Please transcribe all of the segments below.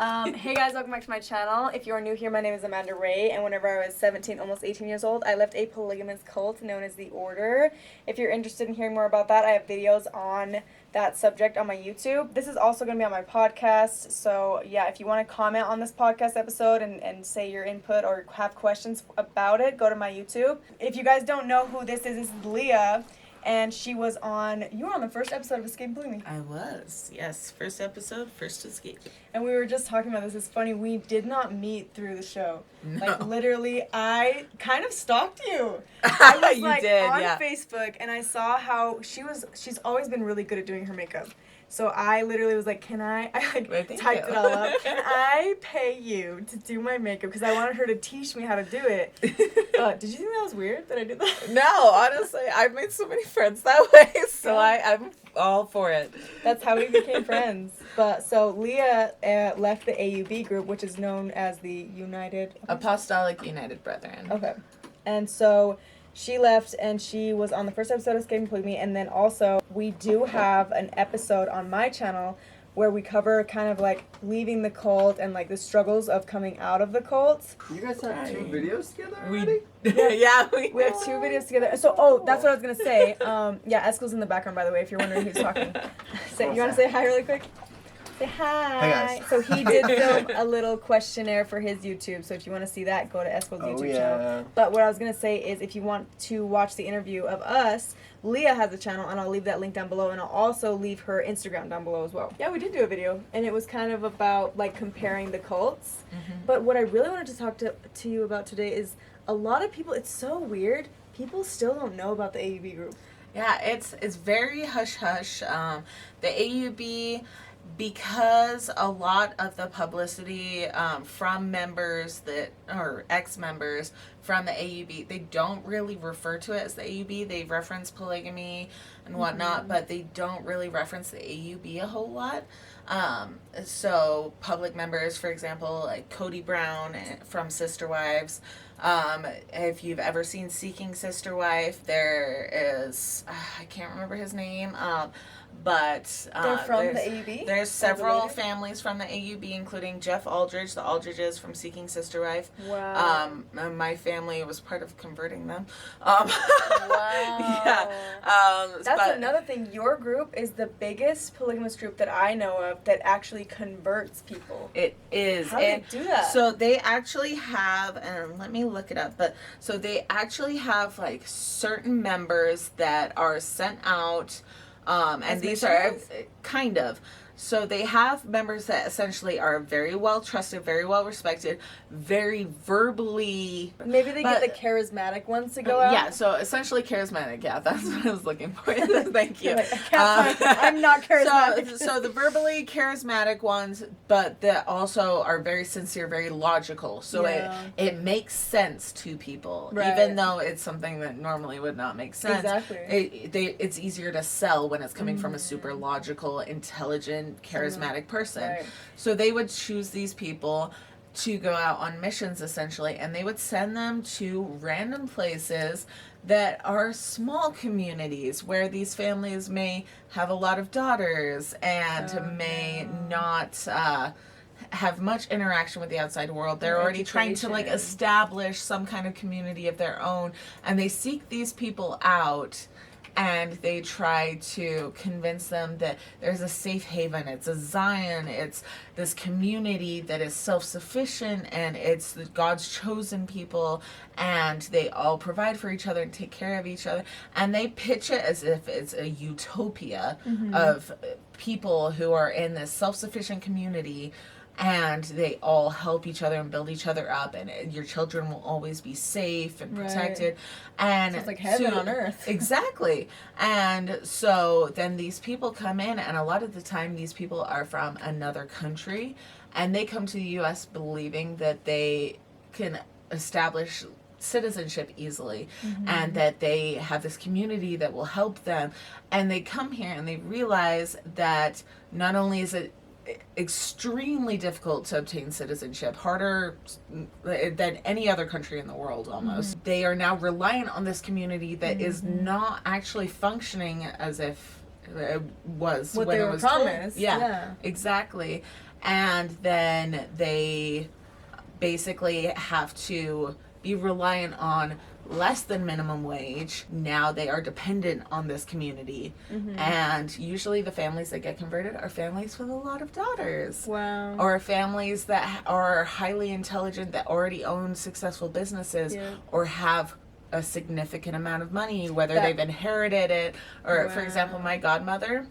Hey guys, welcome back to my channel. If you are new here, my name is Amanda Ray, and whenever I was 17, almost 18 years old, I left a polygamous cult known as the Order. If you're interested in hearing more about that, I have videos on that subject on my YouTube. This is also going to be on my podcast, so yeah, if you want to comment on this podcast episode and say your input or have questions about it, go to my YouTube. If you guys don't know who this is Leah. And she was you were on the first episode of Escape Blooming. I was, yes. First episode, first escape. And we were just talking about this. It's funny, we did not meet through the show. No. Like, literally, I kind of stalked you. I was, You like, did, on yeah. Facebook, and I saw how she's always been really good at doing her makeup. So I literally was like, typed it all up. Can I pay you to do my makeup? Because I wanted her to teach me how to do it. Did you think that was weird that I did that? No, honestly, I've made so many friends that way, so I'm all for it. That's how we became friends. But so Leah left the AUB group, which is known as the Apostolic United Brethren. Okay. And so she left, and she was on the first episode of Escaping Polygamy, and then also we do have an episode on my channel where we cover kind of like leaving the cult and like the struggles of coming out of the cult. You guys have 2 videos together already? We have 2 videos together. So, that's what I was going to say. Esco's in the background, by the way, if you're wondering who's talking. You want to say hi really quick? Say hi. Hi, guys. So he did film a little questionnaire for his YouTube. So if you want to see that, go to Esco's YouTube channel. But what I was going to say is if you want to watch the interview of us, Leah has a channel, and I'll leave that link down below, and I'll also leave her Instagram down below as well. Yeah, we did do a video, and it was kind of about, like, comparing the cults. Mm-hmm. But what I really wanted to talk to you about today is a lot of people, it's so weird, people still don't know about the AUB group. Yeah, it's very hush-hush. The AUB, because a lot of the publicity from members or ex-members from the AUB, they don't really refer to it as the AUB. They reference polygamy and whatnot, but they don't really reference the AUB a whole lot. So public members, for example, like Cody Brown from Sister Wives. If you've ever seen Seeking Sister Wife, there is, I can't remember his name, but they're from the AUB? There's several families from the AUB, including Jeff Aldridge, the Aldridges from Seeking Sister Wife. Wow. My family was part of converting them. Wow. Yeah. That's another thing. Your group is the biggest polygamous group that I know of that actually converts people. It is. How do they do that? So they actually have, and let me look it up, but so they actually have like certain members that are sent out. And these are kind of. So they have members that essentially are very well trusted, very well respected, very verbally. Maybe they get the charismatic ones to go out? Yeah, so essentially charismatic. Yeah, that's what I was looking for. Thank you. I'm not charismatic. So the verbally charismatic ones, but that also are very sincere, very logical. So it makes sense to people, even though it's something that normally would not make sense. Exactly. It's easier to sell when it's coming from a super logical, intelligent, charismatic person. Right. So they would choose these people to go out on missions essentially, and they would send them to random places that are small communities where these families may have a lot of daughters and may not have much interaction with the outside world. They're already trying to like establish some kind of community of their own, and they seek these people out. And they try to convince them that there's a safe haven, it's a Zion, it's this community that is self-sufficient, and it's God's chosen people, and they all provide for each other and take care of each other. And they pitch it as if it's a utopia of people who are in this self-sufficient community, and they all help each other and build each other up, and your children will always be safe and protected. And it's like heaven on earth. Exactly. And so then these people come in, and a lot of the time these people are from another country, and they come to the U.S. believing that they can establish citizenship easily, and that they have this community that will help them. And they come here and they realize that not only is it extremely difficult to obtain citizenship, harder than any other country in the world almost. They are now reliant on this community that is not actually functioning as if it was what when they it were was promised. Yeah, exactly. and then they basically have to be reliant on less than minimum wage. Now they are dependent on this community. And usually the families that get converted are families with a lot of daughters. Wow. Or families that are highly intelligent, that already own successful businesses, or have a significant amount of money, whether they've inherited it, or for example, my godmother,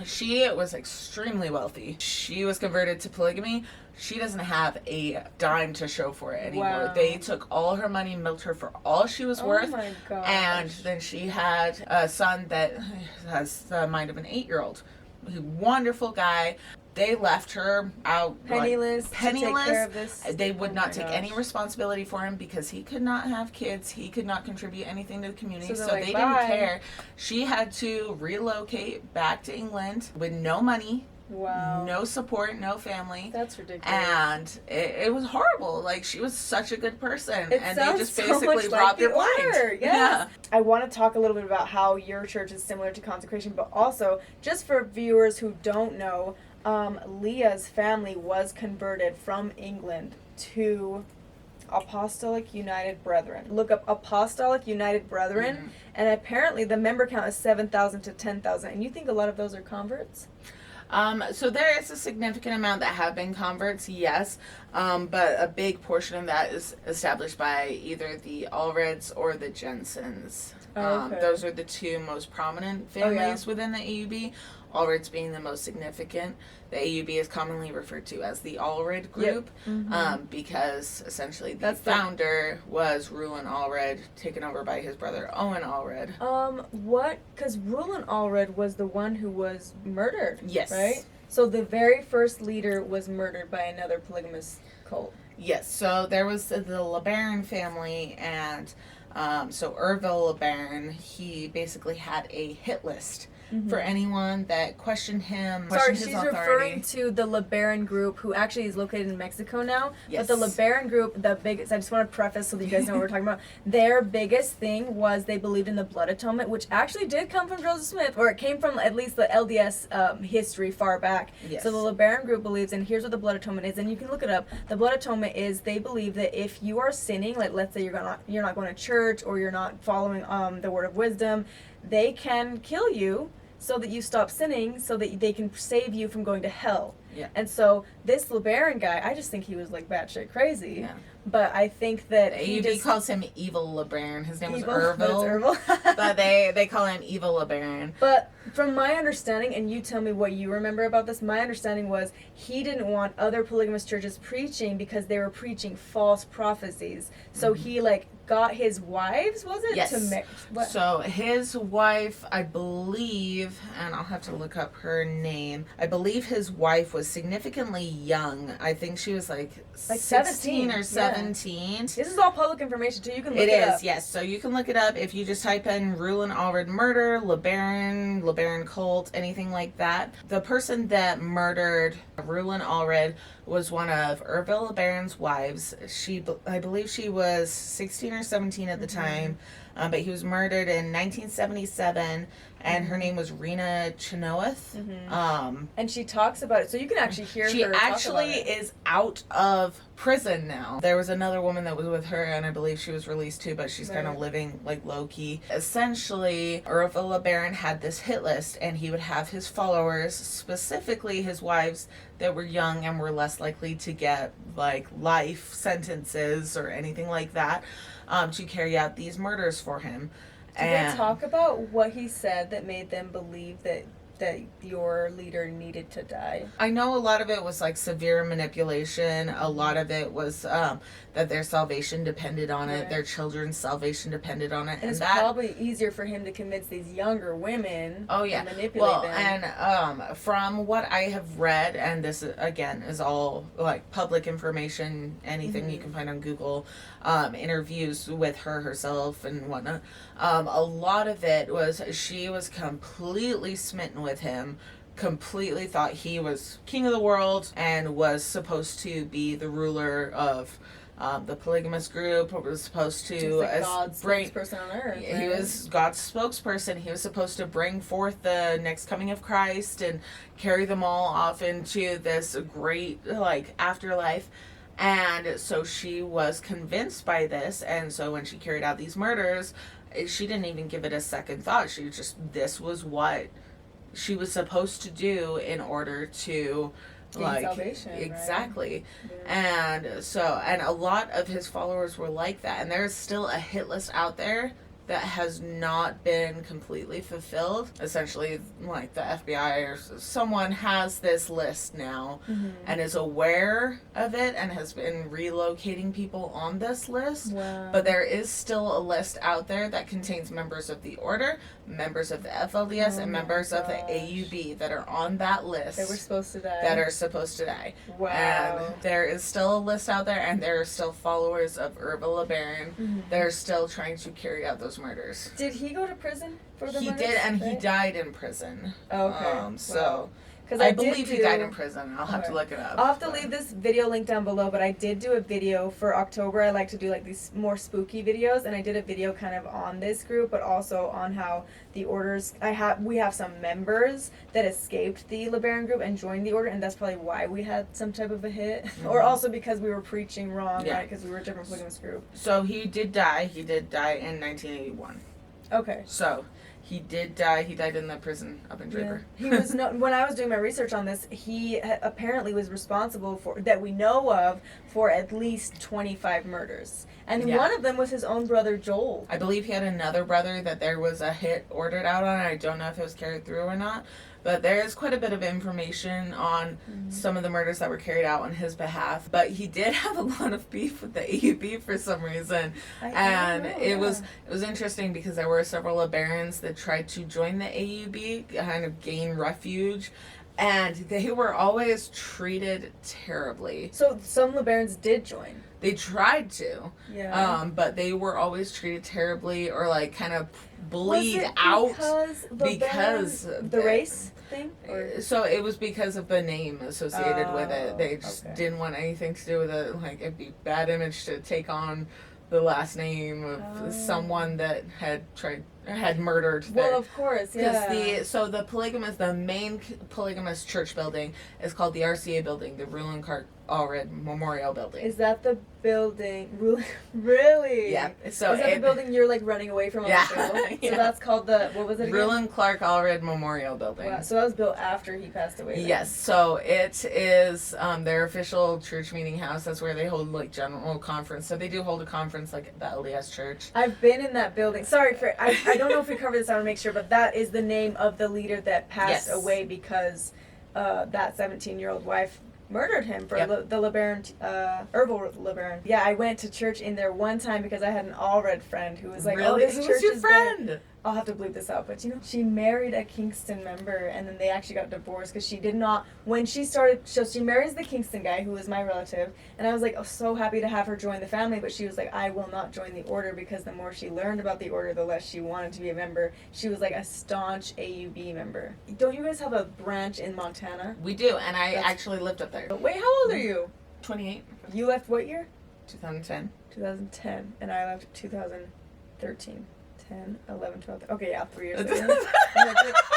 she was extremely wealthy. She was converted to polygamy. She doesn't have a dime to show for it anymore. Wow. They took all her money, milked her for all she was worth. Oh my gosh. And then she had a son that has the mind of an 8-year-old. Wonderful guy. They left her out penniless. Like, to take care of this. They would not take any responsibility for him because he could not have kids. He could not contribute anything to the community. So like, they bye. didn't care. She had to relocate back to England with no money. Wow. No support, no family. That's ridiculous. And it was horrible. Like, she was such a good person. It and they sounds just so basically much like robbed the her blind. order. Yes. Yeah. I want to talk a little bit about how your church is similar to consecration, but also, just for viewers who don't know, Leah's family was converted from England to Apostolic United Brethren. Look up Apostolic United Brethren, and apparently the member count is 7,000 to 10,000. And you think a lot of those are converts? So there is a significant amount that have been converts, yes, but a big portion of that is established by either the Allreds or the Jensens. Okay. Those are the two most prominent families within the AUB. Allreds being the most significant. The AUB is commonly referred to as the Allred group, because essentially the founder was Rulon Allred, taken over by his brother Owen Allred. What? Because Rulon Allred was the one who was murdered. Yes. Right? So the very first leader was murdered by another polygamous cult. Yes. So there was the LeBaron family, and so Ervil LeBaron, he basically had a hit list for anyone that questioned him, questioned his authority. Referring to the LeBaron group, who actually is located in Mexico now. Yes. But the LeBaron group, the biggest, I just want to preface so that you guys know what we're talking about. Their biggest thing was they believed in the blood atonement, which actually did come from Joseph Smith, or it came from at least the LDS history far back. Yes. So the LeBaron group believes, and here's what the blood atonement is, and you can look it up. The blood atonement is they believe that if you are sinning, like let's say you're not going to church or you're not following the word of wisdom, they can kill you so that you stop sinning, so that they can save you from going to hell. Yeah. And so this LeBaron guy, I just think he was like batshit crazy. Yeah. But I think that he calls him Evil LeBaron. His name was Evil, Ervil. But they call him Evil LeBaron. But from my understanding, and you tell me what you remember about this, my understanding was he didn't want other polygamous churches preaching because they were preaching false prophecies. So he got his wives, was it? Yes. To mix. So his wife, I believe, and I'll have to look up her name. I believe his wife was significantly young. I think she was like 16 or 17. This is all public information too. You can look it up. It is, yes. So you can look it up if you just type in Rulon Allred murder, LeBaron cult, anything like that. The person that murdered Rulon Allred was one of Ervil LeBaron's wives. I believe she was 16 or 17 at the time, but he was murdered in 1977, and her name was Rena Chenoweth. And she talks about it, so you can actually hear her talk about it. She actually is out of prison now. There was another woman that was with her, and I believe she was released too, but she's kind of living like low-key. Essentially, Ervil LeBaron had this hit list, and he would have his followers, specifically his wives that were young and were less likely to get like life sentences or anything like that, to carry out these murders for him. Did they talk about what he said that made them believe that your leader needed to die? I know a lot of it was like severe manipulation. A lot of it was that their salvation depended on it. Their children's salvation depended on it. And it's probably easier for him to convince these younger women to manipulate them. And from what I have read, and this again is all like public information, anything you can find on Google, interviews with her herself and whatnot, a lot of it was she was completely smitten with him, completely thought he was king of the world and was supposed to be the ruler of The polygamous group was supposed to like God's spokesperson on earth. He was God's spokesperson. He was supposed to bring forth the next coming of Christ and carry them all off into this great like afterlife. And so she was convinced by this, and so when she carried out these murders, she didn't even give it a second thought. She was just, this was what she was supposed to do in order to gain salvation, exactly. Right? Yeah. And so, and a lot of his followers were like that, and there's still a hit list out there that has not been completely fulfilled. Essentially, like the FBI or someone has this list now and is aware of it and has been relocating people on this list. Wow. But there is still a list out there that contains members of the order, members of the FLDS, and members of the AUB that are on that list. They were supposed to die. That are supposed to die. Wow. And there is still a list out there, and there are still followers of LeBaron that are still trying to carry out those murders. Did he go to prison for the He murders? did, and he Right? died in prison. Oh, okay. So, Because I believe he died in prison. I'll have to Okay. look it up. I'll have to leave this video link down below, but I did do a video for October. I like to do like these more spooky videos, and I did a video kind of on this group, but also on how the orders, we have some members that escaped the LeBaron group and joined the order, and that's probably why we had some type of a hit. Or also because we were preaching wrong, right? Because we were a different polygamous group. So he did die. He did die in 1981. Okay. So he did die. He died in the prison up in Draper. Yeah. He was when I was doing my research on this, he apparently was responsible for, that we know of, for at least 25 murders. And one of them was his own brother Joel. I believe he had another brother that there was a hit ordered out on. I don't know if it was carried through or not. But there is quite a bit of information on some of the murders that were carried out on his behalf. But he did have a lot of beef with the AUB for some reason. It was interesting because there were several LeBarons that tried to join the AUB, kind of gain refuge. And they were always treated terribly. So some LeBarons did join. They tried to. Yeah. But they were always treated terribly or like kind of bleed out because the race thing? Or? So it was because of the name associated with it. They just okay. didn't want anything to do with it. Like, it'd be bad image to take on the last name of someone that had murdered. Well, of course, yeah. Because the main polygamous church building is called the RCA building, the Rule and Clark Allred Memorial Building. Is that the building? Really? Yeah. So is that the building you're like running away from on the show? Yeah. So that's called what was it again? Rule and Clark Allred Memorial Building. Wow. So that was built after he passed away. Then. Yes. So it is their official church meeting house. That's where they hold like general conference. So they do hold a conference like at the LDS church. I've been in that building. Sorry for I don't know if we covered this. I want to make sure, but that is the name of the leader that passed away because that 17-year-old wife murdered him for the LeBaron, Herbal LeBaron. Yeah, I went to church in there one time because I had an Allred friend who was like, really? "Oh, this Who church was your is friend?" There. I'll have to bleep this out, but she married a Kingston member, and then they actually got divorced because she did not. When she started, so she marries the Kingston guy who was my relative, and I was like, so happy to have her join the family, but she was like, I will not join the order because the more she learned about the order, the less she wanted to be a member. She was like a staunch AUB member. Don't you guys have a branch in Montana? We do, and I actually lived up there. Wait, how old are you? 28. You left what year? 2010. 2010, and I left 2013. 10, 11, 12. Okay, yeah, 3 years ago.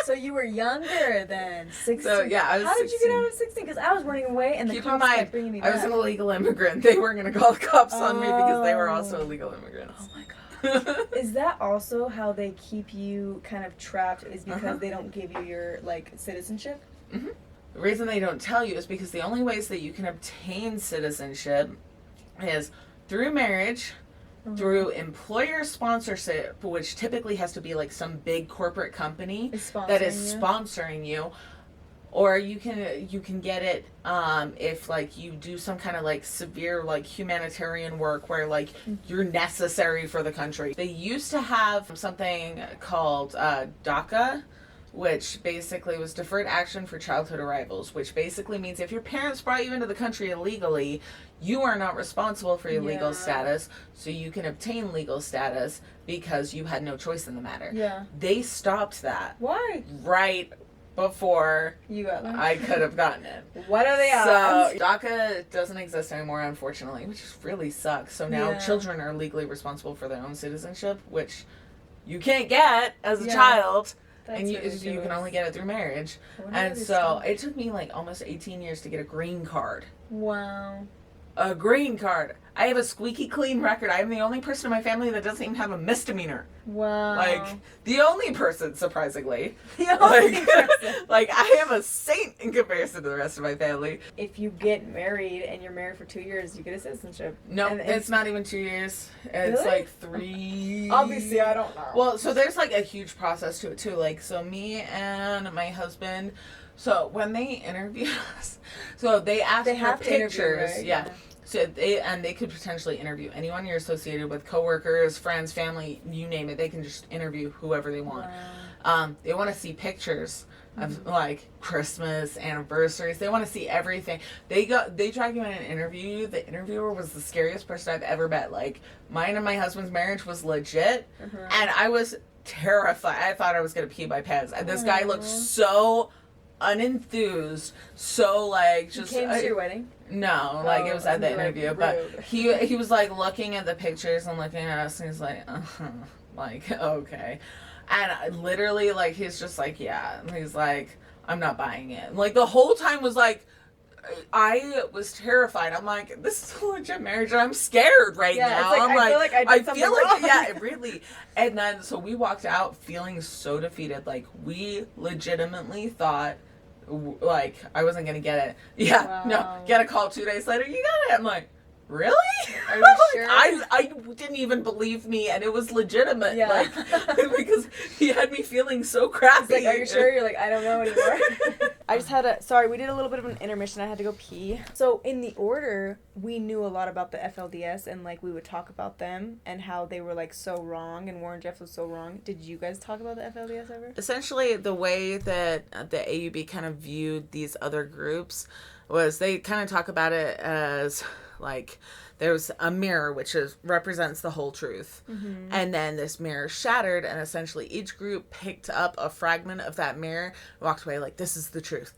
So you were younger then, 16. So yeah, I was. How 16. did you get out of 16? Because I was running away, and the Keep in cops mind, kept bringing me I back. was an illegal immigrant. They weren't going to call the cops on me because they were also illegal immigrants. Oh my god. Is that also how they keep you kind of trapped? Is because they don't give you your like citizenship? Mm-hmm. The reason they don't tell you is because the only ways that you can obtain citizenship is through marriage. Through employer sponsorship, which typically has to be like some big corporate company that is sponsoring you, or you can get it if like you do some kind of like severe like humanitarian work where like you're necessary for the country. They used to have something called DACA, which basically was deferred action for childhood arrivals, which basically means if your parents brought you into the country illegally, you are not responsible for your legal status, so you can obtain legal status because you had no choice in the matter. Yeah. They stopped that. Why? Right before You got them. I could have gotten it. What are they So odds? DACA doesn't exist anymore, unfortunately, which really sucks. So now Yeah. children are legally responsible for their own citizenship, which you can't get as a Yeah. child. That's And you ridiculous. can only get it through marriage. When And are these so stopped? it took me like almost 18 years to get a green card. Wow. A green card. I have a squeaky clean record. I'm the only person in my family that doesn't even have a misdemeanor. Wow. Like, the only person, surprisingly. The only person. Like, I am a saint in comparison to the rest of my family. If you get married and you're married for 2 years, you get a citizenship. No, And it's not even 2 years. It's Really? like 3. Obviously, I don't know. Well, so there's like a huge process to it too. Like, so me and my husband, so when they interview us, so they ask They for have to interview, pictures. right? Yeah. So they could potentially interview anyone you're associated with, coworkers, friends, family, you name it. They can just interview whoever they want. Wow. They want to see pictures of like Christmas, anniversaries. They want to see everything. They drag you in and interview you. The interviewer was the scariest person I've ever met. Like, mine and my husband's marriage was legit, and I was terrified. I thought I was gonna pee my pants. And this guy looked so unenthused, so like just. He came to your wedding? No, like it was at the interview, but rude. he was like looking at the pictures and looking at us, and he's like, like, okay. And I literally, like, he's just like, yeah. And he's like, I'm not buying it. And, like, the whole time was like, I was terrified. I'm like, this is a legit marriage, and I'm scared right Yeah, now. it's like, I'm I feel like I did something wrong. yeah, it really. And then, so we walked out feeling so defeated. Like, we legitimately thought, like, I wasn't going to get it. Yeah, Wow. no, get a call 2 days later, you got it. I'm like, really? Are you Like, sure? I didn't even believe me, and it was legitimate. Yeah. Like, because he had me feeling so crappy. Like, are you sure? You're like, I don't know anymore. I just had sorry, we did a little bit of an intermission. I had to go pee. So in the order, we knew a lot about the FLDS, and like we would talk about them and how they were like so wrong, and Warren Jeffs was so wrong. Did you guys talk about the FLDS ever? Essentially, the way that the AUB kind of viewed these other groups was they kind of talk about it as like there's a mirror which represents the whole truth, and then this mirror shattered, and essentially each group picked up a fragment of that mirror, walked away like, this is the truth,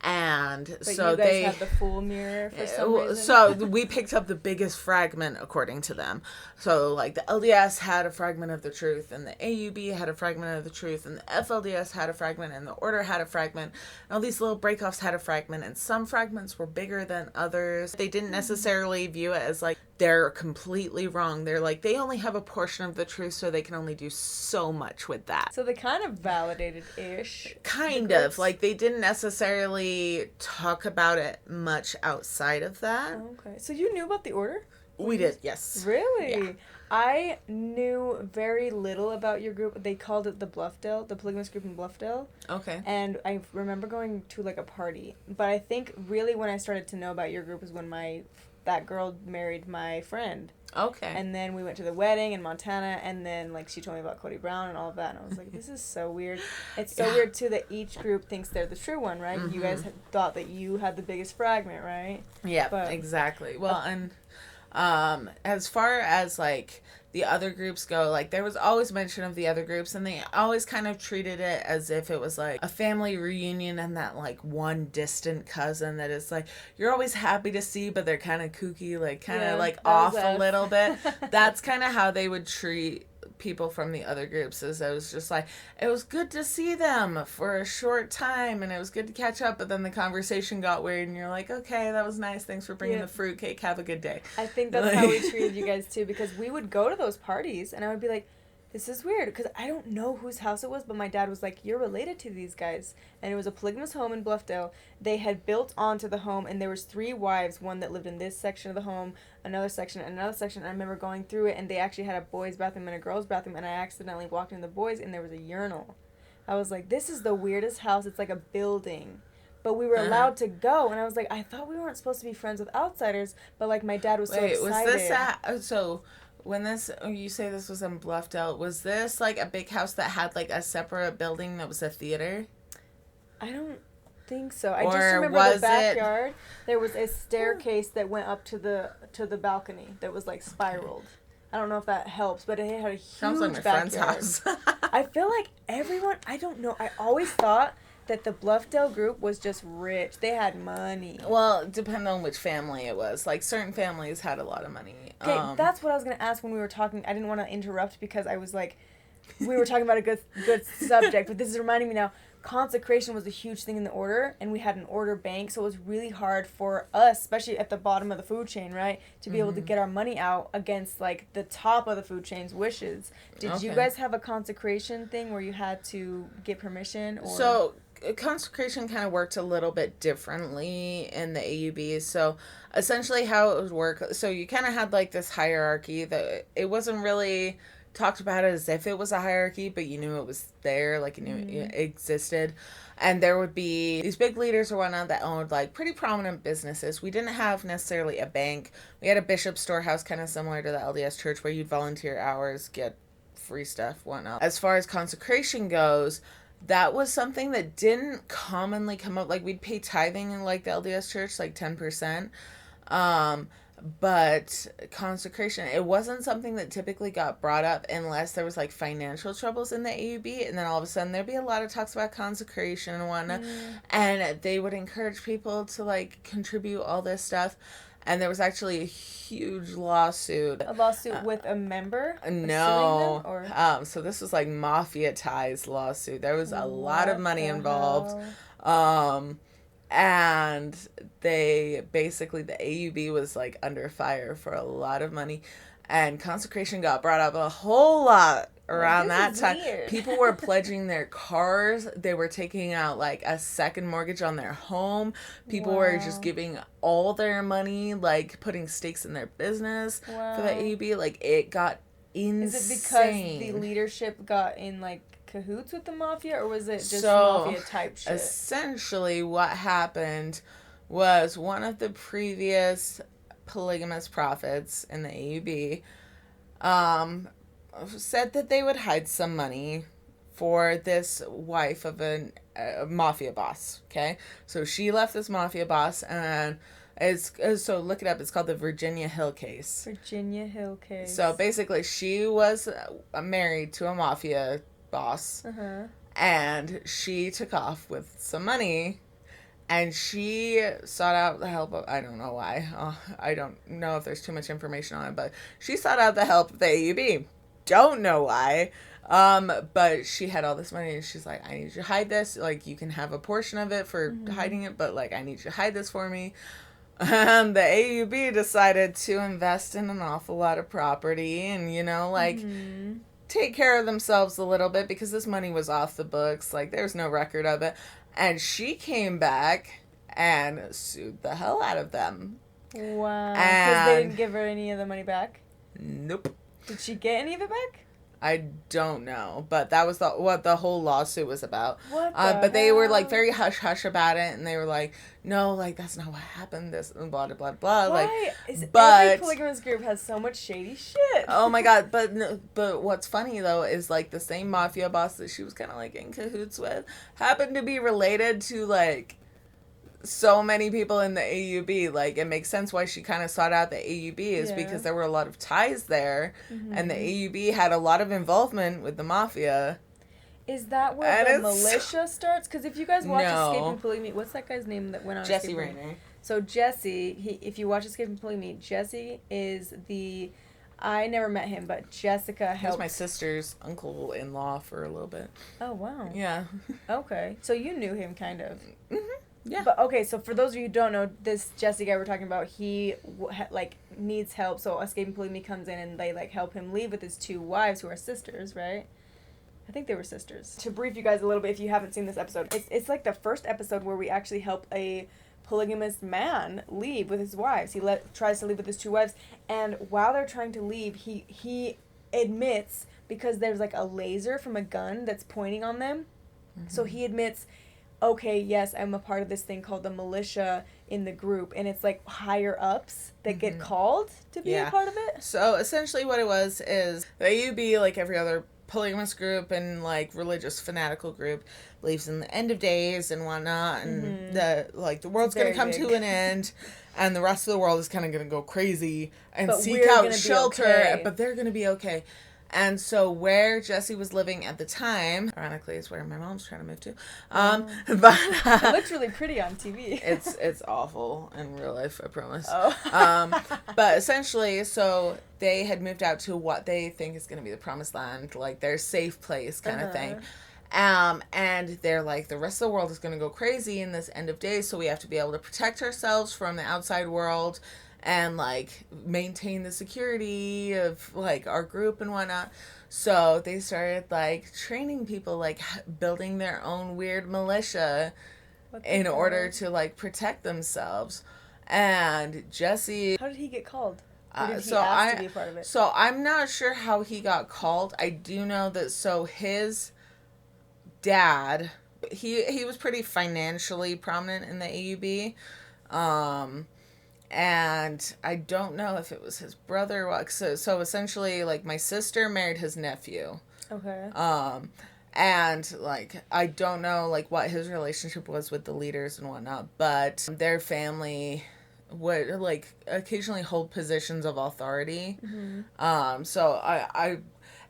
and But so you guys they had the full mirror for some reason. so we picked up the biggest fragment according to them. So like the LDS had a fragment of the truth, and the AUB had a fragment of the truth, and the FLDS had a fragment, and the Order had a fragment, and all these little breakoffs had a fragment, and some fragments were bigger than others. They didn't necessarily view it as like they're completely wrong. They're like, they only have a portion of the truth, so they can only do so much with that. So they kind of validated ish. Kind of. Like, they didn't necessarily talk about it much outside of that. Okay. So you knew about the order? We did, yes. Really? Yeah. I knew very little about your group. They called it the Bluffdale, the polygamous group in Bluffdale. Okay. And I remember going to like a party. But I think really when I started to know about your group was when that girl married my friend. Okay. And then we went to the wedding in Montana, and then like she told me about Cody Brown and all of that, and I was like, this is so weird. It's so weird too that each group thinks they're the true one, right? You guys thought that you had the biggest fragment, right? Yeah, But- exactly. Well, and as far as like the other groups go, like there was always mention of the other groups, and they always kind of treated it as if it was like a family reunion, and that like one distant cousin that is like you're always happy to see, but they're kind of kooky, like kind of like off a little bit. That's kind of how they would treat people from the other groups. Is it was just like, it was good to see them for a short time, and it was good to catch up, but then the conversation got weird, and you're like, okay, that was nice, thanks for bringing the fruitcake, have a good day. I think that's how we treated you guys too, because we would go to those parties and I would be like, this is weird, because I don't know whose house it was, but my dad was like, you're related to these guys. And it was a polygamous home in Bluffdale. They had built onto the home, and there was 3 wives, one that lived in this section of the home, another section, and another section. And I remember going through it, and they actually had a boys' bathroom and a girls' bathroom, and I accidentally walked in the boys', and there was a urinal. I was like, this is the weirdest house. It's like a building. But we were allowed to go, and I was like, I thought we weren't supposed to be friends with outsiders, but like my dad was so excited. Was this so when you say this was in Bluffdale, was this like a big house that had like a separate building that was a theater? I don't think so. I Or just remember was the backyard. There was a staircase that went up to the balcony that was like spiraled. I don't know if that helps, but it had a huge Sounds like my backyard. friend's house. I feel like everyone, I don't know, I always thought that the Bluffdale group was just rich. They had money. Well, depending on which family it was. Like, certain families had a lot of money. Okay, that's what I was going to ask when we were talking. I didn't want to interrupt because I was like, we were talking about a good subject, but this is reminding me now. Consecration was a huge thing in the order, and we had an order bank, so it was really hard for us, especially at the bottom of the food chain, right, to be able to get our money out against, like, the top of the food chain's wishes. Did you guys have a consecration thing where you had to get permission? Or? So, consecration kind of worked a little bit differently in the AUB. So, essentially how it would work, so you kind of had, like, this hierarchy that it wasn't really talked about it as if it was a hierarchy, but you knew it was there, like you knew it existed. And there would be these big leaders or whatnot that owned like pretty prominent businesses. We didn't have necessarily a bank. We had a bishop's storehouse, kind of similar to the LDS church, where you'd volunteer hours, get free stuff, whatnot. As far as consecration goes, that was something that didn't commonly come up. Like, we'd pay tithing in like the LDS church, like 10%. But consecration, it wasn't something that typically got brought up unless there was like financial troubles in the AUB, and then all of a sudden there'd be a lot of talks about consecration and whatnot, and they would encourage people to like contribute all this stuff. And there was actually a huge lawsuit. A lawsuit with a member? No. Suing them, or? So this was like mafia ties lawsuit. There was a lot of money involved. And they basically, the AUB was like under fire for a lot of money, and consecration got brought up a whole lot around that time. Weird. People were pledging their cars. They were taking out like a second mortgage on their home. People were just giving all their money, like putting stakes in their business for the AUB. Like, it got insane. Is it because the leadership got in like cahoots with the mafia, or was it just mafia type shit? Essentially what happened was one of the previous polygamous prophets in the AUB said that they would hide some money for this wife of a mafia boss. Okay, so she left this mafia boss, and so look it up. It's called the Virginia Hill case. Virginia Hill case. So basically, she was married to a mafia boss, and she took off with some money, and she sought out the help of, I don't know why, I don't know if there's too much information on it, but she sought out the help of the AUB. Don't know why, but she had all this money, and she's like, I need you to hide this, like, you can have a portion of it for hiding it, but like, I need you to hide this for me. And the AUB decided to invest in an awful lot of property, and like, take care of themselves a little bit, because this money was off the books. Like, there's no record of it. And she came back and sued the hell out of them. Wow. Because they didn't give her any of the money back? Nope. Did she get any of it back? I don't know, but that was what the whole lawsuit was about. What the But they were like hell? very hush about it, and they were like, no, like, that's not what happened, this blah blah blah blah. Why? Like, Every polygamous group has so much shady shit. Oh my god, but what's funny though is like the same mafia boss that she was kind of like in cahoots with happened to be related to like so many people in the AUB. Like, it makes sense why she kind of sought out the AUB is because there were a lot of ties there, and the AUB had a lot of involvement with the mafia. Is that where the militia starts? Because if you guys watch Escaping Polygamy, what's that guy's name that went on? Jesse Rayner. So Jesse, if you watch Escaping Polygamy, Jesse is the, I never met him, but Jessica helped. He was my sister's uncle-in-law for a little bit. Oh, wow. Yeah. Okay. So you knew him, kind of. Yeah. But, okay, so for those of you who don't know, this Jesse guy we're talking about, he, needs help. So Escaping Polygamy comes in, and they, help him leave with his two wives, who are sisters, right? I think they were sisters. To brief you guys a little bit, if you haven't seen this episode, it's like the first episode where we actually help a polygamous man leave with his wives. He tries to leave with his two wives, and while they're trying to leave, he admits, because there's like a laser from a gun that's pointing on them, so he admits, okay, yes, I'm a part of this thing called the militia in the group, and it's like higher ups that get called to be a part of it. So essentially what it was is the AUB, like every other polygamous group and like religious fanatical group believes in the end of days and whatnot, and the world's gonna come to an end, and the rest of the world is kind of gonna go crazy and seek out shelter, but they're gonna be okay. And so where Jesse was living at the time, ironically, is where my mom's trying to move to. But it looks really pretty on TV. It's awful in real life, I promise. Oh. But essentially, so they had moved out to what they think is going to be the promised land, like their safe place kind of thing. And they're like, the rest of the world is going to go crazy in this end of days, so we have to be able to protect ourselves from the outside world and like maintain the security of like our group and whatnot. So they started like training people, like building their own weird militia in order to like protect themselves. And Jesse, how did he get called? Or did he ask to be a part of it? So I'm not sure how he got called. I do know that his dad, he was pretty financially prominent in the AUB. And I don't know if it was his brother or what. So essentially, like, my sister married his nephew. Okay. And, like, I don't know, like, what his relationship was with the leaders and whatnot, but their family would, like, occasionally hold positions of authority. So I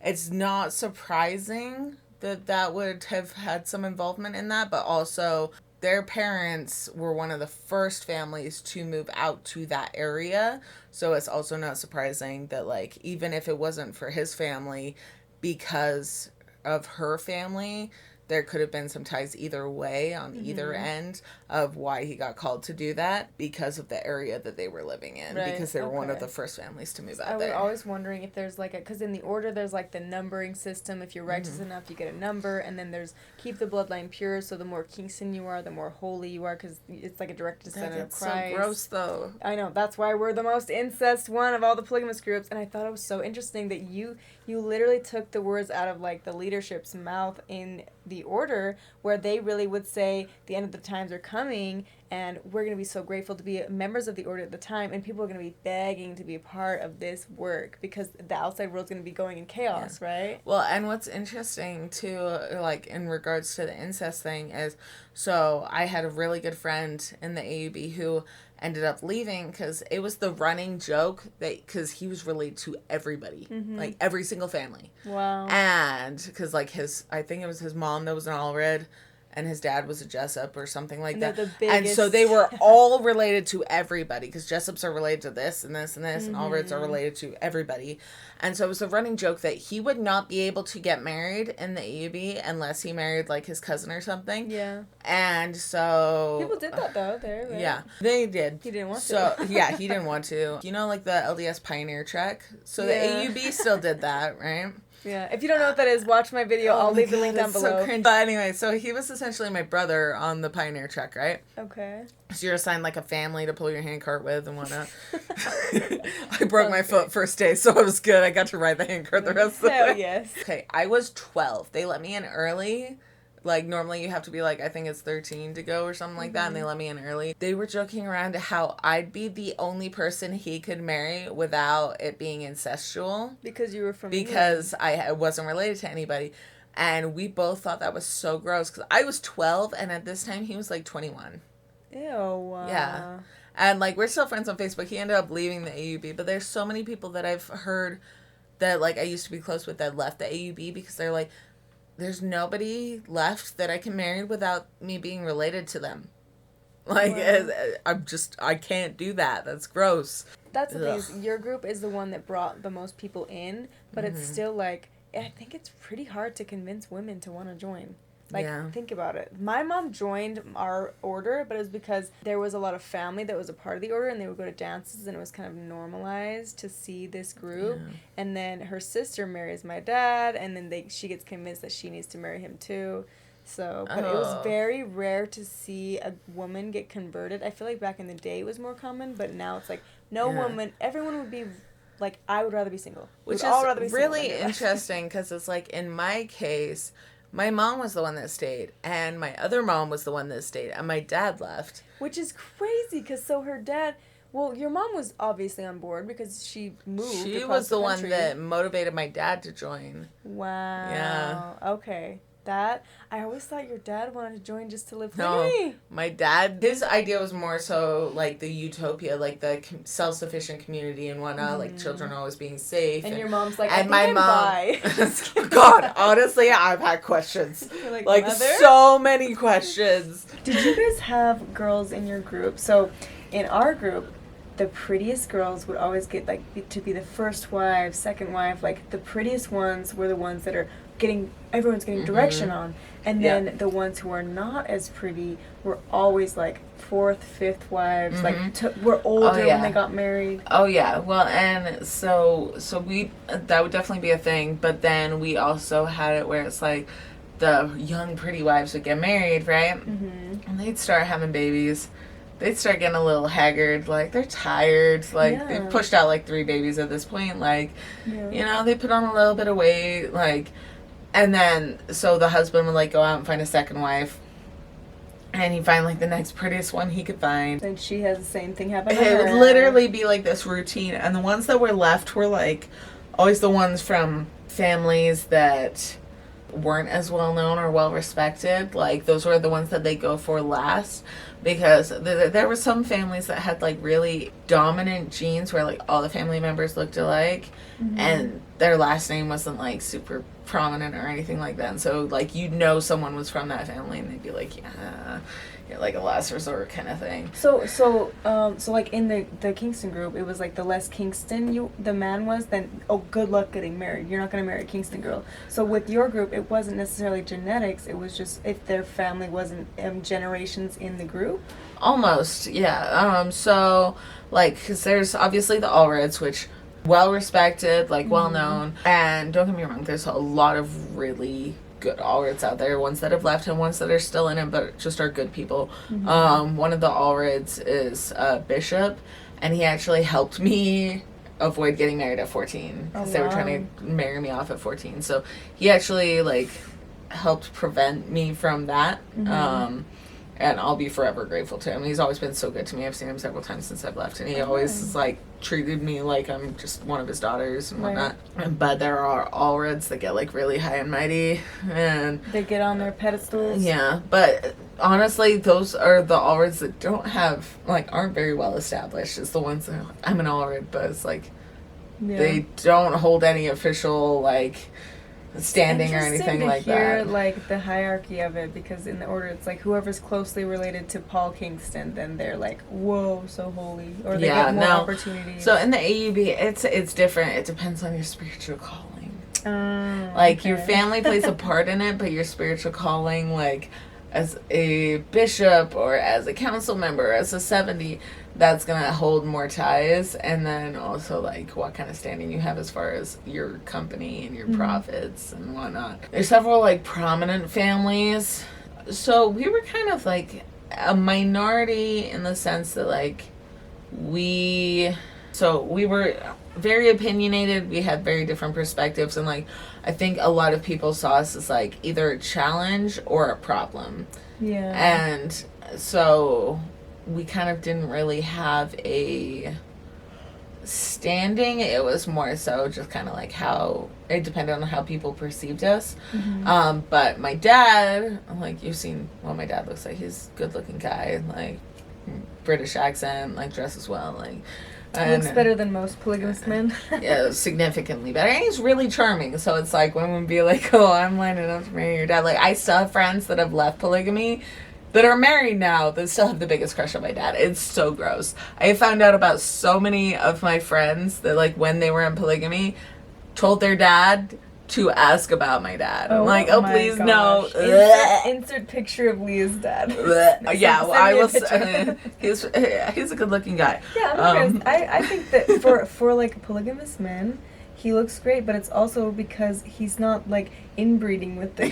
it's not surprising that would have had some involvement in that, but also their parents were one of the first families to move out to that area. So it's also not surprising that, like, even if it wasn't for his family, because of her family, there could have been some ties either way on either end of why he got called to do that, because of the area that they were living in, because they were one of the first families to move out there. I was always wondering if there's like because in the order there's like the numbering system. If you're righteous enough, you get a number, and then there's keep the bloodline pure. So the more Kingston you are, the more holy you are, because it's like a direct descendant of Christ. So gross, though. I know, that's why we're the most incest one of all the polygamous groups, and I thought it was so interesting that you literally took the words out of like the leadership's mouth in the order, where they really would say the end of the times are coming, and we're going to be so grateful to be members of the order at the time, and people are going to be begging to be a part of this work because the outside world's going to be going in chaos, right? Well, and what's interesting too, like in regards to the incest thing, is so I had a really good friend in the AUB who ended up leaving because it was the running joke that because he was related to everybody, like every single family. Wow. And because like I think it was his mom that was an Allred, and his dad was a Jessup or something like that. And so they were all related to everybody, because Jessups are related to this and this and this, and Allreds are related to everybody. And so it was a running joke that he would not be able to get married in the AUB unless he married like his cousin or something. Yeah. And so people did that though, there, right? Yeah, they did. He didn't want to. So yeah, he didn't want to. You know, like the LDS Pioneer Trek? So the AUB still did that, right? Yeah, if you don't know what that is, watch my video. I'll leave the link down below. So cringe. But anyway, so he was essentially my brother on the Pioneer Trek, right? Okay. So you're assigned like a family to pull your handcart with and whatnot. I broke my foot first day, so it was good. I got to ride the handcart the rest of the way. Hell yes. Okay, I was 12. They let me in early. Like, normally you have to be, like, I think it's 13 to go or something like that, and they let me in early. They were joking around how I'd be the only person he could marry without it being incestual. Because you were from Because I wasn't related to anybody. And we both thought that was so gross, because I was 12, and at this time he was, like, 21. Ew. Yeah. And, like, we're still friends on Facebook. He ended up leaving the AUB, but there's so many people that I've heard that, like, I used to be close with that left the AUB because they're like, there's nobody left that I can marry without me being related to them. Like, I can't do that. That's gross. That's the thing, is your group is the one that brought the most people in, but it's still, like, I think it's pretty hard to convince women to want to join. Like, think about it. My mom joined our order, but it was because there was a lot of family that was a part of the order, and they would go to dances, and it was kind of normalized to see this group. Yeah. And then her sister marries my dad, and then she gets convinced that she needs to marry him too. So, but it was very rare to see a woman get converted. I feel like back in the day it was more common, but now it's like no woman, everyone would be like, I would rather be single. Which is really interesting, because it's like, in my case, my mom was the one that stayed, and my other mom was the one that stayed, and my dad left. Which is crazy, because so her dad Well, your mom was obviously on board because she moved. She across was the one country. that motivated my dad to join. Wow. Yeah. Okay. That I always thought your dad wanted to join just to live No, polygamy. my dad, his idea was more so like the utopia, like the self-sufficient community and whatnot, like children always being safe. And your mom's like, and I think my I'm mom, God, honestly, I've had questions, Like, like mother? so many questions. Did you guys have girls in your group? So, in our group, the prettiest girls would always get to be the first wife, second wife. Like the prettiest ones were the ones that are everyone's getting direction on, and then the ones who are not as pretty were always like fourth, fifth wives. Like were older when they got married. Oh yeah, well, and so we that would definitely be a thing. But then we also had it where it's like the young pretty wives would get married, right? And they'd start having babies. They'd start getting a little haggard, like they're tired, like they've pushed out like 3 babies at this point, like you know, they put on a little bit of weight, like, and then so the husband would like go out and find a second wife, and he'd find like the next prettiest one he could find. And she has the same thing happen to It her. would literally be like this routine, and the ones that were left were like always the ones from families that weren't as well known or well respected. Like those were the ones that they go for last, because there were some families that had like really dominant genes where like all the family members looked alike, and their last name wasn't like super prominent or anything like that, and so like someone was from that family, and they'd be like, yeah, like a last resort kind of thing. So like in the Kingston group, it was like the less Kingston the man was, then good luck getting married. You're not gonna marry a Kingston girl. So with your group, it wasn't necessarily genetics. It was just if their family wasn't generations in the group. Almost, yeah. So like, because there's obviously the Allreds, which well respected, like well known, and don't get me wrong, there's a lot of really good Allreds out there, ones that have left and ones that are still in it but just are good people. One of the Allreds is Bishop, and he actually helped me avoid getting married at 14 because they were trying to marry me off at 14, so he actually like helped prevent me from that. And I'll be forever grateful to him. He's always been so good to me. I've seen him several times since I've left, and he always is like treated me like I'm just one of his daughters and whatnot. But there are Allreds that get like really high and mighty, and they get on their pedestals. Yeah, but honestly, those are the Allreds that don't have aren't very well established. It's the ones that I'm an Allred, but it's like they don't hold any official standing or anything like that. Hear like the hierarchy of it, because in the order it's like whoever's closely related to Paul Kingston, then they're like, whoa, so holy, or they get more opportunities. So in the AUB, it's different. It depends on your spiritual calling. Your family plays a part in it, but your spiritual calling, like as a bishop or as a council member, as a 70, that's gonna hold more ties. And then also what kind of standing you have as far as your company and your profits and whatnot. There's several prominent families, so we were kind of a minority in the sense that we were very opinionated. We had very different perspectives, and I think a lot of people saw us as either a challenge or a problem. And so we kind of didn't really have a standing. It was more so just kind of how it depended on how people perceived us. But my dad, you've seen what my dad looks like. He's a good looking guy, British accent, dresses well, looks better than most polygamous men. Yeah, significantly better. And he's really charming. So it's when we be oh, I'm lining up to marry your dad. I still have friends that have left polygamy that are married now that still have the biggest crush on my dad. It's so gross. I found out about so many of my friends that when they were in polygamy told their dad to ask about my dad. I'm oh please gosh. No. Insert picture of Leah's dad. Yeah, well, I will. He's a good looking guy. Yeah, I think that for polygamous men, he looks great, but it's also because he's not inbreeding with the,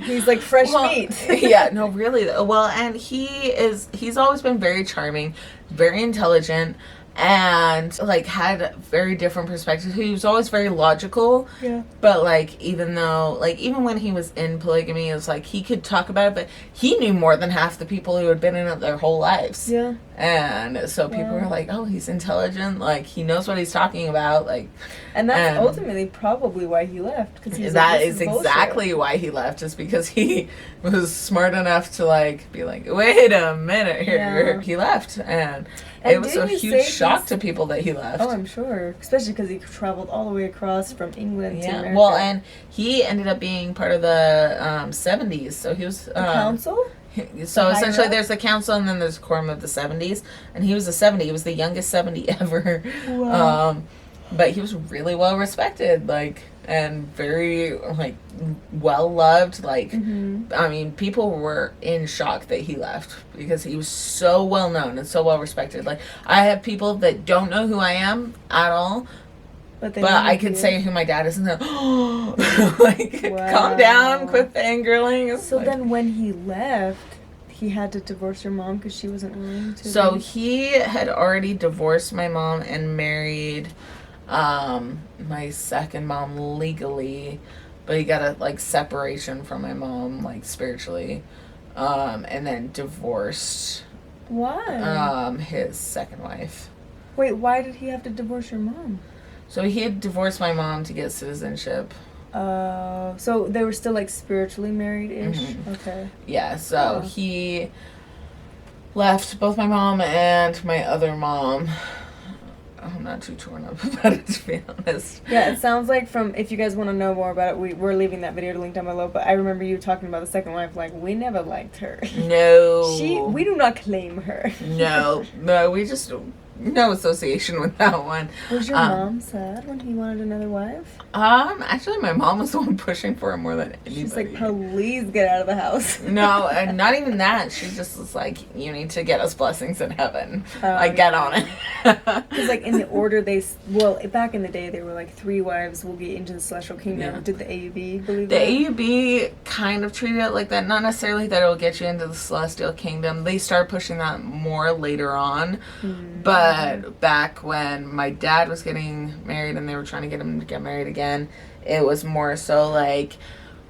he's fresh meat. Yeah, no, really. Well, and he's always been very charming, very intelligent, and like had very different perspectives. He was always very logical. Yeah. But like even when he was in polygamy, it was like he could talk about it, but he knew more than half the people who had been in it their whole lives. Yeah. And so people were like, "Oh, he's intelligent. Like he knows what he's talking about." Like, and that's ultimately probably why he left. Because that is exactly why he left. Is because he was smart enough to like be like, "Wait a minute here." Yeah. He left, and it was a huge shock to people that he left. Oh, I'm sure, especially because he traveled all the way across from England to America. Well, and he ended up being part of the 70s, so he was the council. So essentially, there's the council, and then there's a quorum of the 70s, and he was a 70. He was the youngest 70 ever. Wow. But he was really well respected, like, and very like well loved. Like, I mean, people were in shock that he left because he was so well known and so well respected. Like, I have people that don't know who I am at all. But I could say who my dad is, and then, like, calm down, quit fangirling. So then when he left, he had to divorce your mom because she wasn't willing to? So he had already divorced my mom and married my second mom legally, but he got a, like, separation from my mom, like, spiritually, and then divorced. Why? His second wife. Wait, why did he have to divorce your mom? So he had divorced my mom to get citizenship. So they were still like spiritually married-ish? Mm-hmm. Okay. Yeah, so he left both my mom and my other mom. I'm not too torn up about it, to be honest. Yeah, it sounds like if you guys want to know more about it, we're leaving that video to link down below, but I remember you talking about the second wife, like, we never liked her. No. We do not claim her. No, we just... No association with that one. Was your mom sad when he wanted another wife? Actually, my mom was the one pushing for him more than anybody. She's like, please get out of the house. No, and not even that. She just was like, you need to get us blessings in heaven. Like, get on it. Because, like, in the order back in the day, they were like 3 wives will get into the celestial kingdom. Yeah. Did the AUB believe that? The AUB kind of treated it like that. Not necessarily that it will get you into the celestial kingdom. They start pushing that more later on. But back when my dad was getting married and they were trying to get him to get married again, it was more so like,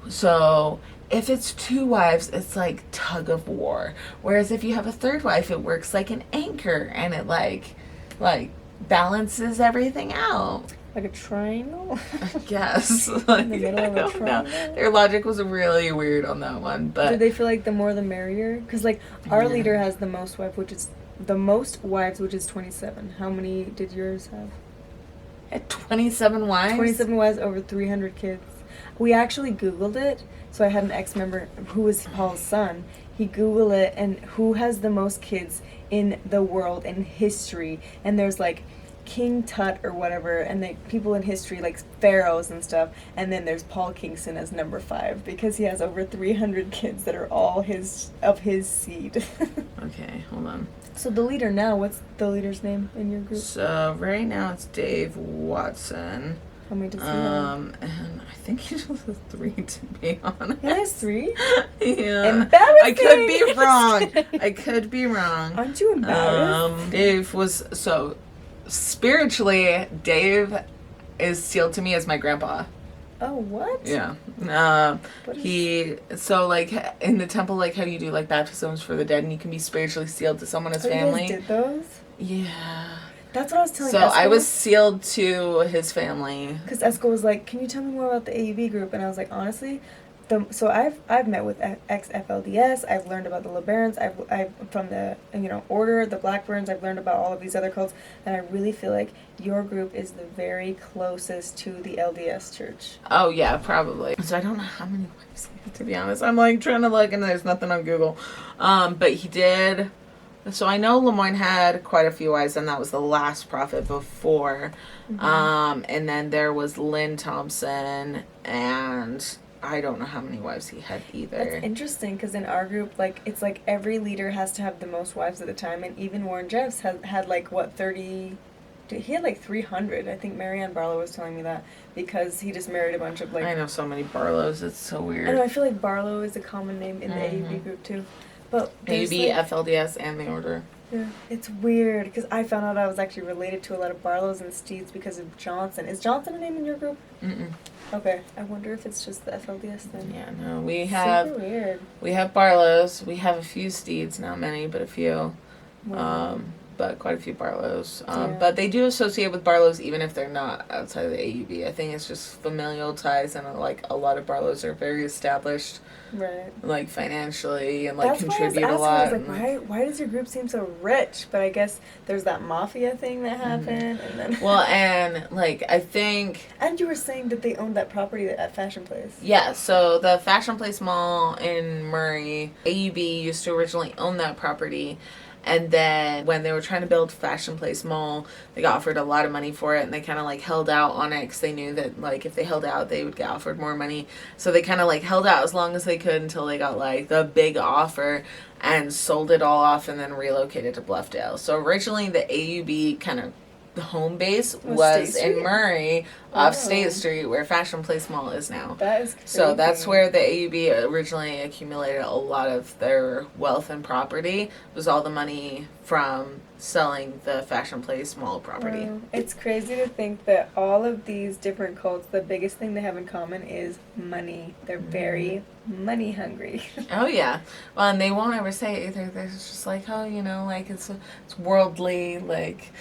so if it's 2 wives, it's like tug of war. Whereas if you have a 3rd wife, it works like an anchor and it like balances everything out. Like a triangle? I guess. Like, in the middle of a triangle? Their logic was really weird on that one. But did they feel like the more the merrier? Because like our leader has the most wives, which is 27. How many did yours have? At 27 wives? 27 wives, over 300 kids. We actually Googled it. So I had an ex-member who was Paul's son. He Googled it, and who has the most kids in the world, in history. And there's like King Tut or whatever, and the people in history like pharaohs and stuff. And then there's Paul Kingston as number 5 because he has over 300 kids that are all of his seed. Okay, hold on. So the leader now, what's the leader's name in your group? So right now it's Dave Watson. How many does he have? And I think he just has 3, to be honest. He has 3? Yeah. Embarrassing! I could be wrong. Aren't you embarrassed? Dave was, so spiritually, Dave is sealed to me as my grandpa. Oh, what? Yeah. So like in the temple, like how you do like baptisms for the dead, and you can be spiritually sealed to someone as family. You guys did those? Yeah. That's what I was telling So Esco. I was sealed to his family. Because Esco was like, can you tell me more about the AUB group? And I was like, honestly, so I've met with ex-FLDS. I've learned about the LeBarons. I've from the order, the Blackburns. I've learned about all of these other cults, and I really feel like your group is the very closest to the LDS church. Oh yeah, probably. So I don't know how many wives he had, to be honest. I'm like trying to look, and there's nothing on Google. But he did. So I know Lemoyne had quite a few wives, and that was the last prophet before. And then there was Lynn Thompson, and I don't know how many wives he had either. That's interesting, because in our group, like, it's like every leader has to have the most wives at the time, and even Warren Jeffs had like, what, 30... He had like 300. I think Marianne Barlow was telling me that, because he just married a bunch of like... I know so many Barlows. It's so weird. I know, I feel like Barlow is a common name in the AUB group too. But AUB, like, FLDS, and the order. Yeah, it's weird because I found out I was actually related to a lot of Barlows and Steeds because of Johnson. Is Johnson a name in your group? Mm-mm. Okay, I wonder if it's just the FLDS then. Yeah, no, we have Super weird. we have Barlows, we have a few Steeds, not many, but a few. Wow. But quite a few Barlows. Yeah. But they do associate with Barlows even if they're not outside of the AUB. I think it's just familial ties, and like a lot of Barlows are very established, Right. like financially, and like That's contribute why I a was lot. asking, I was like, why does your group seem so rich? But I guess there's that mafia thing that happened, and then. Well, and like I think. And you were saying that they owned that property at Fashion Place. Yeah, so the Fashion Place Mall in Murray, AUB used to originally own that property. And then when they were trying to build Fashion Place Mall, they got offered a lot of money for it, and they kind of like held out on it because they knew that like if they held out, they would get offered more money. So they kind of like held out as long as they could until they got like the big offer and sold it all off and then relocated to Bluffdale. So originally the AUB kind of home base was in Murray off State Street where Fashion Place Mall is now. That is crazy. So that's where the AUB originally accumulated a lot of their wealth and property. It was all the money from selling the Fashion Place Mall property. Wow. It's crazy to think that all of these different cults, the biggest thing they have in common is money. They're very money hungry. Oh yeah. Well, and they won't ever say it either. They're just like, oh, you know, like it's worldly, like.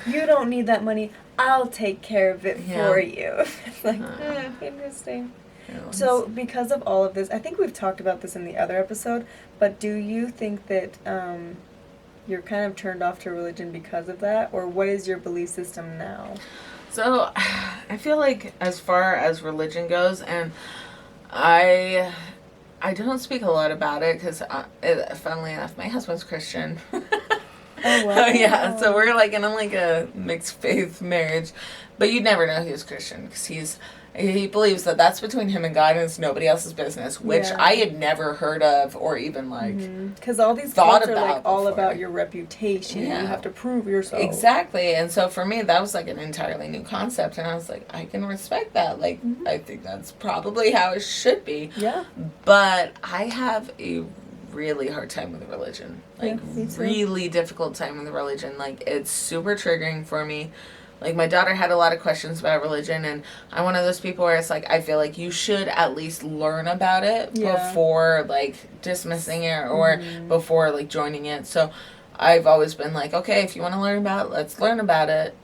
You don't need that money. I'll take care of it for you. It's like, interesting. So, because of all of this, I think we've talked about this in the other episode, but do you think that you're kind of turned off to religion because of that? Or what is your belief system now? So, I feel like as far as religion goes, and I don't speak a lot about it because, funnily enough, my husband's Christian. Oh, wow. Yeah, so we're like in a mixed faith marriage, but you'd never know he was Christian because he believes that that's between him and God and it's nobody else's business, which I had never heard of or even like because all these cults are like all about your reputation. Yeah. You have to prove yourself. Exactly, and so for me that was like an entirely new concept, and I was like, I can respect that. Like I think that's probably how it should be. Yeah, but I have a really hard time with religion, like really difficult time with religion. Like it's super triggering for me. Like my daughter had a lot of questions about religion, and I'm one of those people where it's like I feel like you should at least learn about it before like dismissing it or before like joining it. So I've always been like, okay, if you want to learn about it, let's learn about it.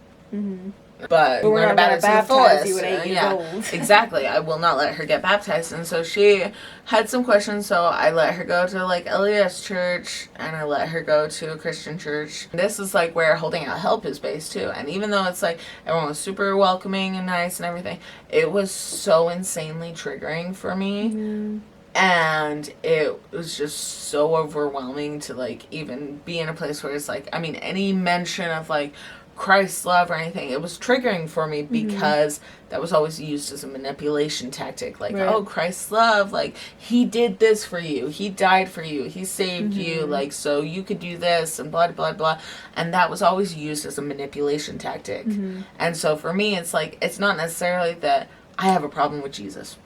But learn about it to the fullest. You at 8 years old. Exactly. I will not let her get baptized. And so she had some questions, so I let her go to like LES church, and I let her go to a Christian church. This is like where Holding Out Help is based too. And even though it's like everyone was super welcoming and nice and everything, it was so insanely triggering for me. And it was just so overwhelming to like even be in a place where it's like, I mean, any mention of like Christ's love or anything, it was triggering for me because that was always used as a manipulation tactic. Like, oh, Christ's love, like he did this for you, he died for you, he saved you, like so you could do this and blah blah blah. And that was always used as a manipulation tactic. And so for me it's like, it's not necessarily that I have a problem with Jesus.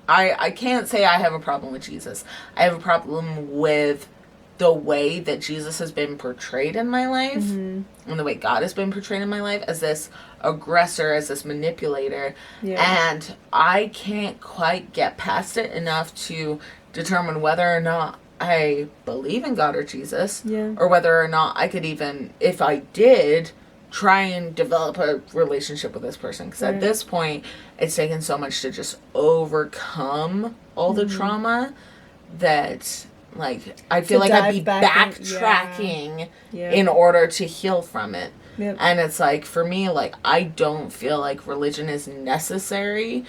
I can't say I have a problem with Jesus. I have a problem with the way that Jesus has been portrayed in my life and the way God has been portrayed in my life as this aggressor, as this manipulator. And I can't quite get past it enough to determine whether or not I believe in God or Jesus or whether or not I could even, if I did, try and develop a relationship with this person. Because at this point, it's taken so much to just overcome all the trauma that... Like, I feel like I'd be backtracking in order to heal from it. And it's like, for me, like, I don't feel like religion is necessary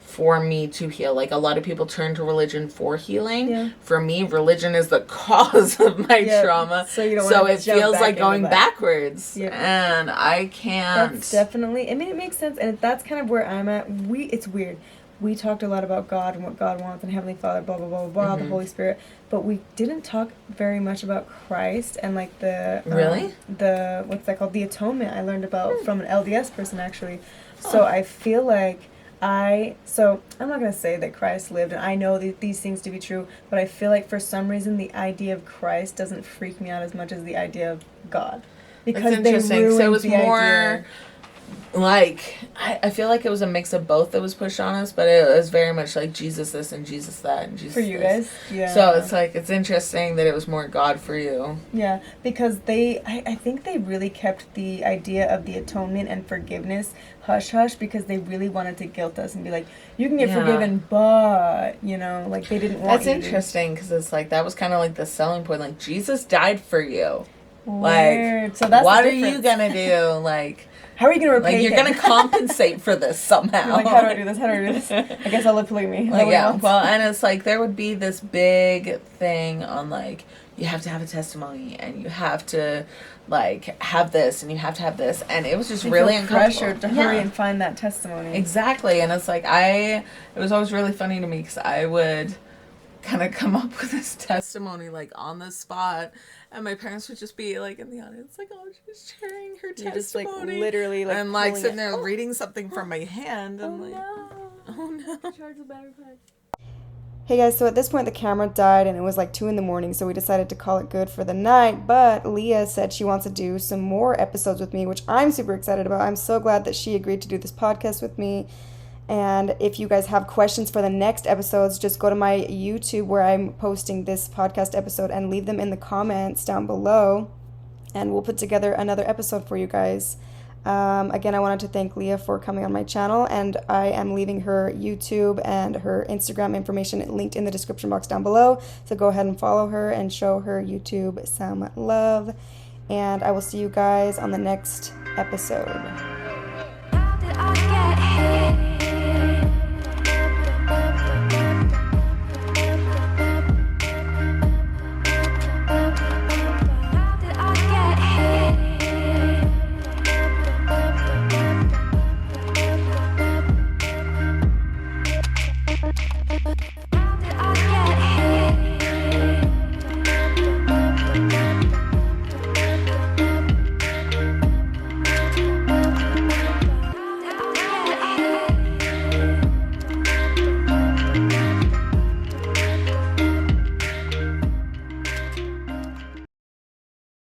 for me to heal. Like, a lot of people turn to religion for healing. For me, religion is the cause of my trauma. So it feels like going backwards. And I can't... That's definitely... I mean, it makes sense. And that's kind of where I'm at. It's weird. We talked a lot about God and what God wants and Heavenly Father, blah, blah, blah, blah, the Holy Spirit. But we didn't talk very much about Christ and, like, the... what's that called? The atonement I learned about from an LDS person, actually. So I feel like So I'm not going to say that Christ lived, and I know these things to be true, but I feel like for some reason the idea of Christ doesn't freak me out as much as the idea of God. Because That's interesting. they ruined So it was the more idea. like, I feel like it was a mix of both that was pushed on us, but it was very much like Jesus this and Jesus that and Jesus For you this. guys? Yeah. So it's like, it's interesting that it was more God for you. Yeah, because I think they really kept the idea of the atonement and forgiveness hush-hush because they really wanted to guilt us and be like, you can get forgiven, but, like they didn't want That's interesting because it's like, that was kind of like the selling point. Like, Jesus died for you. Weird. Like, So that's what the are you difference. going to do? Like... How are you going to repay Like, you're him? going to compensate for this somehow. You're like, how do I do this? How do I do this? I guess I'll live polygamy. Like, yeah, well, and it's like, there would be this big thing on, like, you have to have a testimony, and you have to, like, have this, and you have to have this, and it was just really uncomfortable. Pressured to hurry and find that testimony. Exactly, and it's like, it was always really funny to me, because I would kind of come up with this testimony, like, on the spot, and my parents would just be, like, in the audience, like, oh, she's sharing her testimony. Just, like, literally, like, and, like, sitting there reading something from my hand. And, oh, no. Charge the battery pack. Hey, guys, so at this point, the camera died, and it was, like, 2 a.m, so we decided to call it good for the night, but Leah said she wants to do some more episodes with me, which I'm super excited about. I'm so glad that she agreed to do this podcast with me. And if you guys have questions for the next episodes, just go to my YouTube where I'm posting this podcast episode and leave them in the comments down below. And we'll put together another episode for you guys. Again, I wanted to thank Leah for coming on my channel. And I am leaving her YouTube and her Instagram information linked in the description box down below. So go ahead and follow her and show her YouTube some love. And I will see you guys on the next episode.